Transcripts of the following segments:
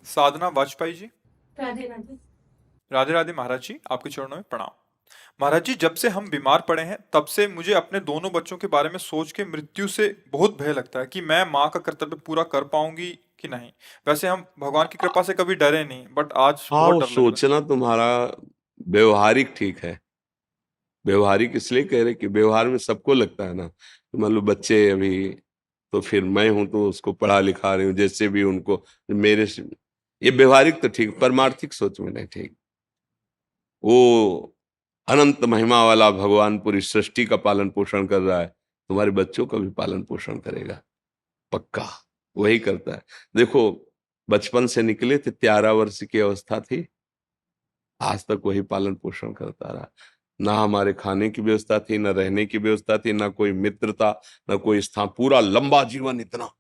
साधना वाजपेयी जी। राधे राधे। राधे राधे महाराज जी, आपके चरणों में प्रणाम। महाराज जी, जब से हम बीमार पड़े हैं तब से मुझे अपने दोनों बच्चों के बारे में सोच के मृत्यु से बहुत भय लगता है कि मैं माँ का कर्तव्य पूरा कर पाऊंगी कि नहीं। वैसे हम भगवान की कृपा से कभी डरे नहीं, बट आज हाँ, बहुत वो डर लग रहा है। सोचना तुम्हारा व्यवहारिक ठीक है। व्यवहारिक इसलिए कह रहे कि व्यवहार में सबको लगता है ना कि मान लो बच्चे अभी, तो फिर मैं हूं तो उसको पढ़ा लिखा रही हूँ जैसे भी उनको मेरे से, ये व्यवहारिक तो ठीक, परमार्थिक सोच में नहीं ठीक। वो अनंत महिमा वाला भगवान पूरी सृष्टि का पालन पोषण कर रहा है, तुम्हारे बच्चों का भी पालन पोषण करेगा, पक्का वही करता है। देखो, बचपन से निकले थे, 13 वर्ष की अवस्था थी, आज तक वही पालन पोषण करता रहा। ना हमारे खाने की व्यवस्था थी, ना रहने की व्यवस्था थी, ना कोई मित्र था, ना कोई स्थान, पूरा लंबा जीवन इतना।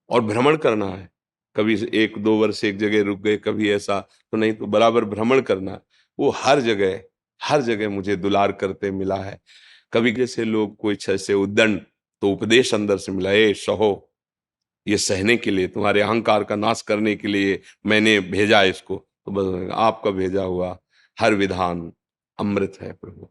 और भ्रमण करना है, कभी 1-2 वर्ष एक जगह रुक गए, कभी ऐसा तो नहीं, तो बराबर भ्रमण करना। वो हर जगह, हर जगह मुझे दुलार करते मिला है। कभी जैसे लोग कोई ऐसे उद्दंड, तो उपदेश अंदर से मिला, ए सहो, ये सहने के लिए, तुम्हारे अहंकार का नाश करने के लिए मैंने भेजा है इसको। तो बस आपका भेजा हुआ हर विधान अमृत है प्रभु।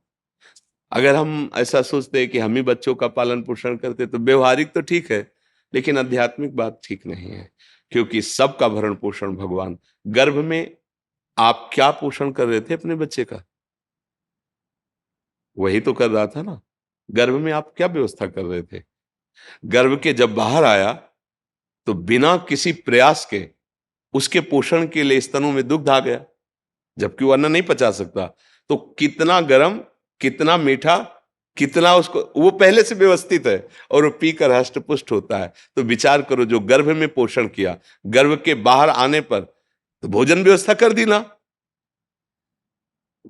अगर हम ऐसा सोचते हैं कि हम ही बच्चों का पालन पोषण करते, तो व्यवहारिक तो ठीक है, लेकिन आध्यात्मिक बात ठीक नहीं है। क्योंकि सबका भरण पोषण भगवान, गर्भ में आप क्या पोषण कर रहे थे अपने बच्चे का? वही तो कर रहा था ना। गर्भ में आप क्या व्यवस्था कर रहे थे? गर्भ के जब बाहर आया तो बिना किसी प्रयास के उसके पोषण के लिए स्तनों में दुग्ध आ गया, जबकि वो अन्न नहीं पचा सकता। तो कितना गर्म, कितना मीठा, कितना उसको, वो पहले से व्यवस्थित है और वो पीकर हष्ट पुष्ट होता है। तो विचार करो, जो गर्भ में पोषण किया, गर्भ के बाहर आने पर तो भोजन व्यवस्था कर दी ना।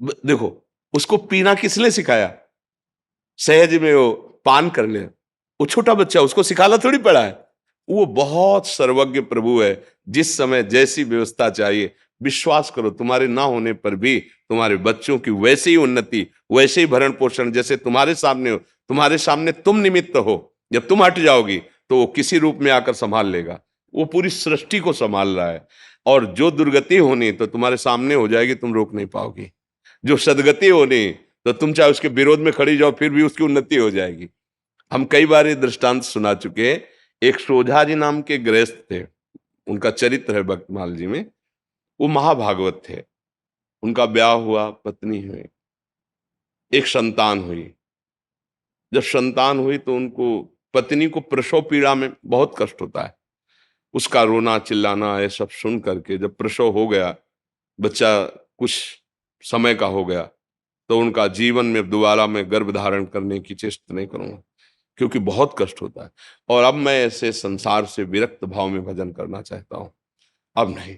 देखो, उसको पीना किसने सिखाया? सहज में वो पान कर ले, वो छोटा बच्चा, उसको सिखाना थोड़ी पड़ा है। वो बहुत सर्वज्ञ प्रभु है, जिस समय जैसी व्यवस्था चाहिए। विश्वास करो, तुम्हारे ना होने पर भी तुम्हारे बच्चों की वैसे ही उन्नति, वैसे ही भरण पोषण जैसे तुम्हारे सामने हो। तुम्हारे सामने तुम निमित्त हो, जब तुम हट जाओगी तो वो किसी रूप में आकर संभाल लेगा। वो पूरी सृष्टि को संभाल रहा है। और जो दुर्गति होनी तो तुम्हारे सामने हो जाएगी, तुम रोक नहीं पाओगी। जो सदगति होनी तो तुम चाहे उसके विरोध में खड़ी जाओ, फिर भी उसकी उन्नति हो जाएगी। हम कई बार ये दृष्टांत सुना चुके हैं। एक सोझा जी नाम के गृहस्थ थे, उनका चरित्र है भक्तमाल जी में। वो महाभागवत थे। उनका ब्याह हुआ, पत्नी हुई, एक संतान हुई। जब संतान हुई तो उनको, पत्नी को प्रसव पीड़ा में बहुत कष्ट होता है। उसका रोना चिल्लाना ये सब सुन करके जब प्रसव हो गया, बच्चा कुछ समय का हो गया, तो उनका जीवन में दोबारा मैं गर्भ धारण करने की चेष्टा नहीं करूंगा, क्योंकि बहुत कष्ट होता है। और अब मैं ऐसे संसार से विरक्त भाव में भजन करना चाहता हूं। अब नहीं।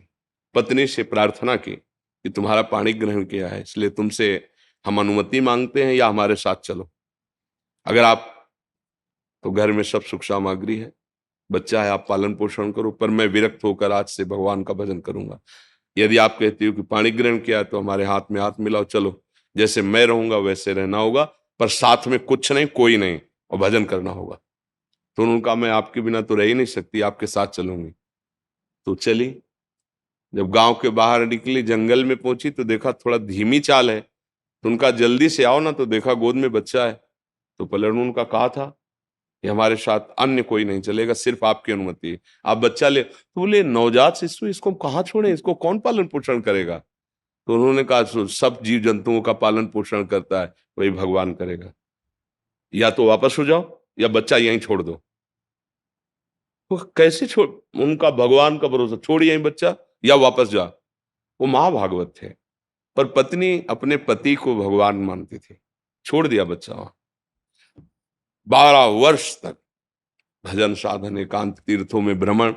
पत्नी से प्रार्थना की कि तुम्हारा पाणी ग्रहण किया है, इसलिए तुमसे हम अनुमति मांगते हैं, या हमारे साथ चलो। अगर आप, तो घर में सब सुख सामग्री है, बच्चा है, आप पालन पोषण करो, पर मैं विरक्त होकर आज से भगवान का भजन करूंगा। यदि आप कहती हो कि पाणी ग्रहण किया तो हमारे हाथ में हाथ मिलाओ, चलो, जैसे मैं रहूंगा वैसे रहना होगा, पर साथ में कुछ नहीं, कोई नहीं, और भजन करना होगा। तो उन्होंने कहा, मैं आपके बिना तो रह ही नहीं सकती, आपके साथ चलूंगी। तो चली। जब गांव के बाहर निकली, जंगल में पहुंची, तो देखा थोड़ा धीमी चाल है। तो उनका, जल्दी से आओ ना, तो देखा गोद में बच्चा है। तो पलट उनका कहा था कि हमारे साथ अन्य कोई नहीं चलेगा, सिर्फ आपकी अनुमति है, आप बच्चा ले। तो बोले, नवजात शिशु, इसको कहाँ छोड़े, इसको कौन पालन पोषण करेगा? तो उन्होंने कहा, सब जीव जंतुओं का पालन पोषण करता है, वही भगवान करेगा। या तो वापस हो जाओ, या बच्चा यहीं छोड़ दो। वो कैसे छोड़, उनका भगवान का भरोसा, छोड़ यहीं बच्चा या वापस जा। वो महाभागवत थे, पर पत्नी अपने पति को भगवान मानती थी। छोड़ दिया बच्चा वहां। 12 वर्ष तक भजन साधन, एकांत तीर्थों में भ्रमण।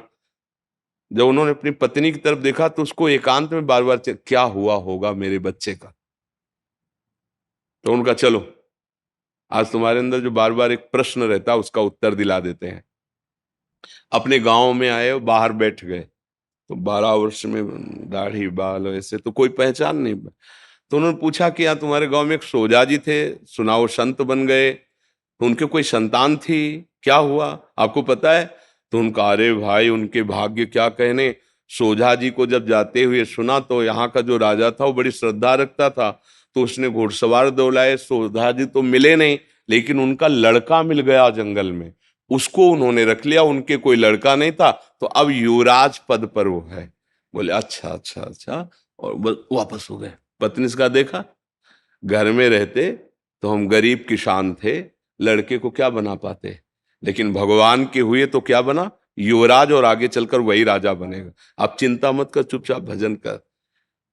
जब उन्होंने अपनी पत्नी की तरफ देखा तो उसको एकांत में बार बार क्या हुआ होगा मेरे बच्चे का। तो उनका, चलो, आज तुम्हारे अंदर जो बार बार एक प्रश्न रहता है उसका उत्तर दिला देते हैं। अपने गांव में आए, बाहर बैठ गए। तो 12 वर्ष में दाढ़ी बाल ऐसे तो कोई पहचान नहीं। तो उन्होंने पूछा कि यहाँ तुम्हारे गांव में एक सोजा जी थे, सुना वो संत बन गए, तो उनके कोई संतान थी, क्या हुआ आपको पता है? तो उनका, अरे भाई, उनके भाग्य क्या कहने, सोझा जी को जब जाते हुए सुना तो यहाँ का जो राजा था वो बड़ी श्रद्धा रखता था, तो उसने घुड़सवार दौड़ाए। सोझा जी तो मिले नहीं, लेकिन उनका लड़का मिल गया जंगल में, उसको उन्होंने रख लिया। उनके कोई लड़का नहीं था, तो अब युवराज पद पर वो है। बोले अच्छा अच्छा अच्छा, और वापस हो गए। पत्नी इसका देखा, घर में रहते तो हम गरीब किसान थे, लड़के को क्या बना पाते, लेकिन भगवान के हुए तो क्या बना, युवराज, और आगे चलकर वही राजा बनेगा। आप चिंता मत कर, चुपचाप भजन कर।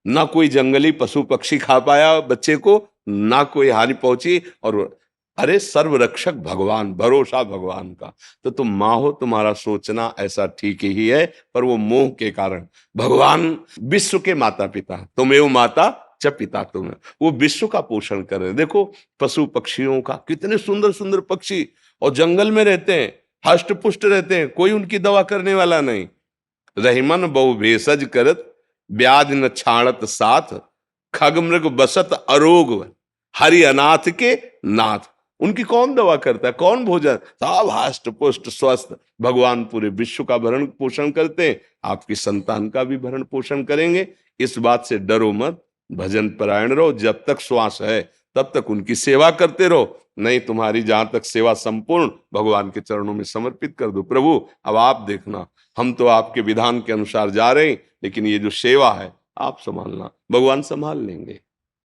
ना कोई जंगली पशु पक्षी खा पाया बच्चे को, ना कोई हानि पहुंची, और अरे सर्व रक्षक भगवान, भरोसा भगवान का। तो तुम माँ हो, तुम्हारा सोचना ऐसा ठीक ही है, पर वो मोह के कारण। भगवान विश्व के माता पिता, तुमेव माता च पिता तुम, वो विश्व का पोषण कर रहे हैं। देखो पशु पक्षियों का, कितने सुंदर सुंदर पक्षी, और जंगल में रहते हैं, हष्ट पुष्ट रहते हैं, कोई उनकी दवा करने वाला नहीं। रहीमन बहु भेषज करत, ब्याज न छाणत साथ, खग मृग बसत अरोग, हरि अनाथ के नाथ। उनकी कौन दवा करता है, कौन भोजन, सब हष्ट पुष्ट स्वस्थ। भगवान पूरे विश्व का भरण पोषण करते हैं, आपकी संतान का भी भरण पोषण करेंगे। इस बात से डरो मत, भजन परायण रहो। जब तक श्वास है तब तक उनकी सेवा करते रहो, नहीं तुम्हारी जहां तक सेवा संपूर्ण भगवान के चरणों में समर्पित कर दो। प्रभु अब आप देखना, हम तो आपके विधान के अनुसार जा रहे हैं, लेकिन ये जो सेवा है आप संभालना, भगवान संभाल लेंगे।